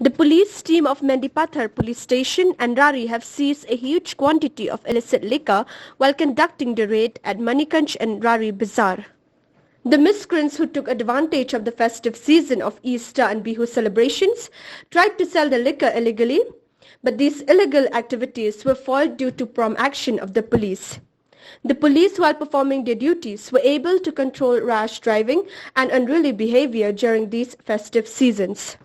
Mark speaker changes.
Speaker 1: The police team of Mendipathar police station and Rari have seized a huge quantity of illicit liquor while conducting the raid at Manikganj and Rari Bazar. The miscreants who took advantage of the festive season of Easter and Bihu celebrations tried to sell the liquor illegally, but these illegal activities were foiled due to prompt action of the police. The police, while performing their duties, were able to control rash driving and unruly behavior during these festive seasons.